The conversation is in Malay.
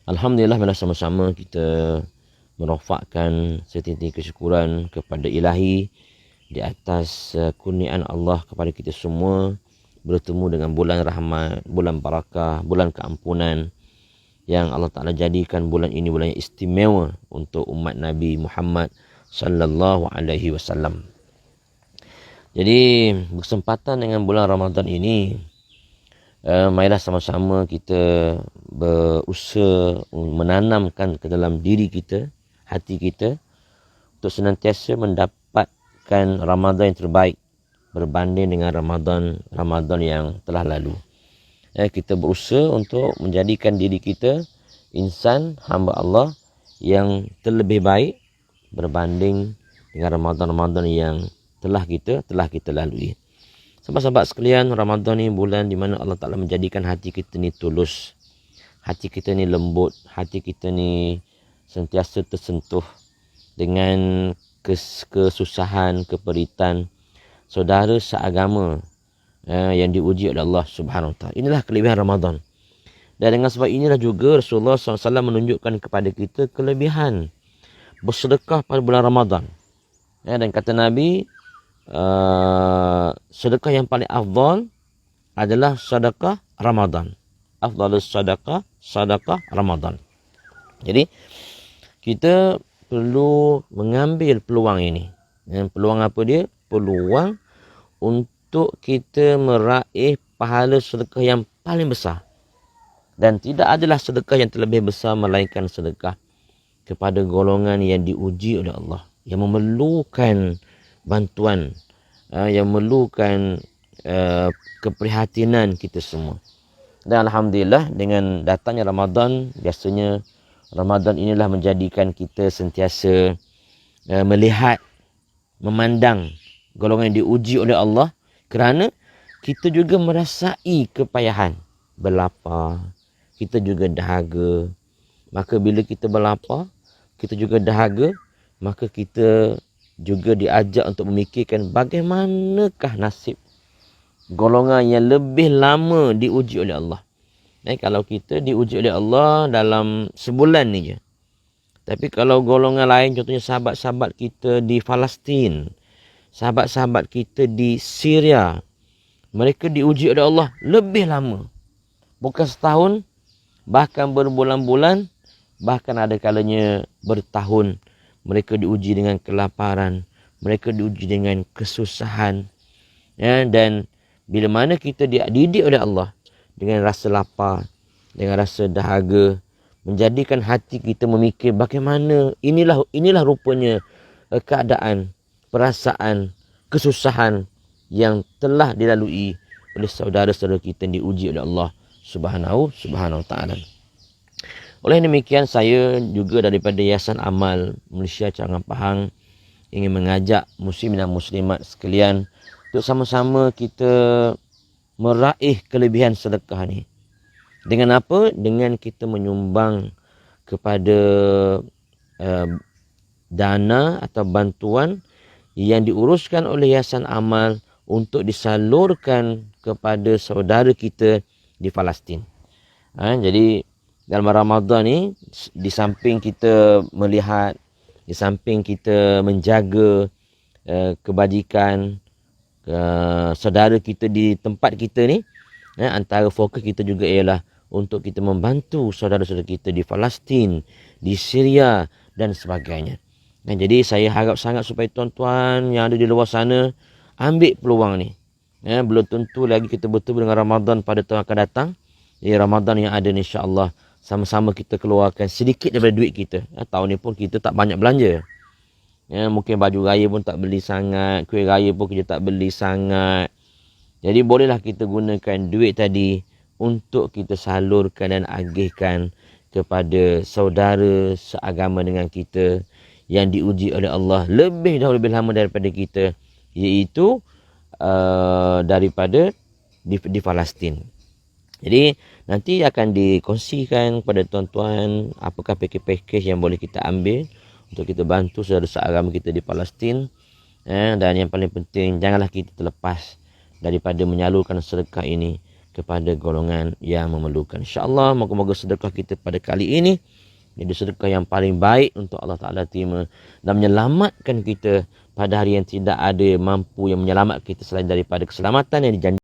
Alhamdulillah, bila sama-sama kita merofakkan setitik kesyukuran kepada Ilahi di atas kurniaan Allah kepada kita semua, bertemu dengan bulan rahmat, bulan barakah, bulan keampunan yang Allah Ta'ala jadikan bulan ini bulan yang istimewa untuk umat Nabi Muhammad sallallahu alaihi wasallam. Jadi berkesempatan dengan bulan Ramadan ini, marilah sama-sama kita berusaha menanamkan ke dalam diri kita, hati kita, untuk senantiasa mendapatkan Ramadan yang terbaik berbanding dengan Ramadan yang telah lalu. Kita berusaha untuk menjadikan diri kita insan hamba Allah yang terlebih baik berbanding dengan Ramadan yang telah kita lalui. Sahabat-sahabat sekalian, Ramadan ni bulan di mana Allah Ta'ala menjadikan hati kita ni tulus, hati kita ni lembut, hati kita ni sentiasa tersentuh dengan kesusahan, keperitan saudara seagama yang diuji oleh Allah Subhanahu Wa Taala. Inilah kelebihan Ramadan. Dan dengan sebab inilah juga Rasulullah SAW menunjukkan kepada kita kelebihan bersedekah pada bulan Ramadan. Dan kata Nabi, sedekah yang paling afdal adalah sedekah Ramadan. Afdalus sedekah Ramadan. Jadi kita perlu mengambil peluang ini. Peluang apa dia? Peluang untuk kita meraih pahala sedekah yang paling besar. Dan tidak adalah sedekah yang terlebih besar melainkan sedekah kepada golongan yang diuji oleh Allah, yang memerlukan bantuan, yang memerlukan keprihatinan kita semua. Dan Alhamdulillah, dengan datangnya Ramadan, biasanya Ramadan inilah menjadikan kita sentiasa melihat, memandang golongan yang diuji oleh Allah, kerana kita juga merasai kepayahan. Berlapar, kita juga dahaga. Maka bila kita berlapar, kita juga dahaga, maka kita juga diajak untuk memikirkan bagaimanakah nasib golongan yang lebih lama diuji oleh Allah. Kalau kita diuji oleh Allah dalam sebulan ni je. Tapi kalau golongan lain, contohnya sahabat-sahabat kita di Palestin, sahabat-sahabat kita di Syria, mereka diuji oleh Allah lebih lama. Bukan setahun, bahkan berbulan-bulan, bahkan ada kalanya bertahun. Mereka diuji dengan kelaparan, mereka diuji dengan kesusahan. Dan bila mana kita dididik oleh Allah dengan rasa lapar, dengan rasa dahaga, menjadikan hati kita memikir bagaimana inilah rupanya keadaan, perasaan, kesusahan yang telah dilalui oleh saudara-saudara kita yang diuji oleh Allah Subhanahu Wa Taala. Oleh demikian, saya juga daripada Yayasan Amal Malaysia Cawangan Pahang ingin mengajak muslimin dan muslimat sekalian untuk sama-sama kita meraih kelebihan sedekah ni. Dengan apa? Dengan kita menyumbang kepada dana atau bantuan yang diuruskan oleh Yayasan Amal untuk disalurkan kepada saudara kita di Palestin. Jadi dalam Ramadan ni, di samping kita melihat, di samping kita menjaga kebajikan saudara kita di tempat kita ni, antara fokus kita juga ialah untuk kita membantu saudara-saudara kita di Palestin, di Syria dan sebagainya. Jadi saya harap sangat supaya tuan-tuan yang ada di luar sana ambil peluang ni. Belum tentu lagi kita bertemu dengan Ramadan pada tahun akan datang. Jadi Ramadan yang ada ni, insya-Allah sama-sama kita keluarkan sedikit daripada duit kita. Tahun ni pun kita tak banyak belanja. Mungkin baju raya pun tak beli sangat, kuih raya pun kita tak beli sangat. Jadi bolehlah kita gunakan duit tadi untuk kita salurkan dan agihkan kepada saudara seagama dengan kita yang diuji oleh Allah lebih lama daripada kita, iaitu daripada di Palestin. Jadi nanti akan dikongsikan kepada tuan-tuan apakah pakej-pakej yang boleh kita ambil untuk kita bantu saudara seagama kita di Palestin. Dan yang paling penting, janganlah kita terlepas daripada menyalurkan sedekah ini kepada golongan yang memerlukan. InsyaAllah, moga-moga sedekah kita pada kali ini jadi sedekah yang paling baik untuk Allah Ta'ala terima dan menyelamatkan kita pada hari yang tidak ada mampu yang menyelamatkan kita selain daripada keselamatan yang dijanjikan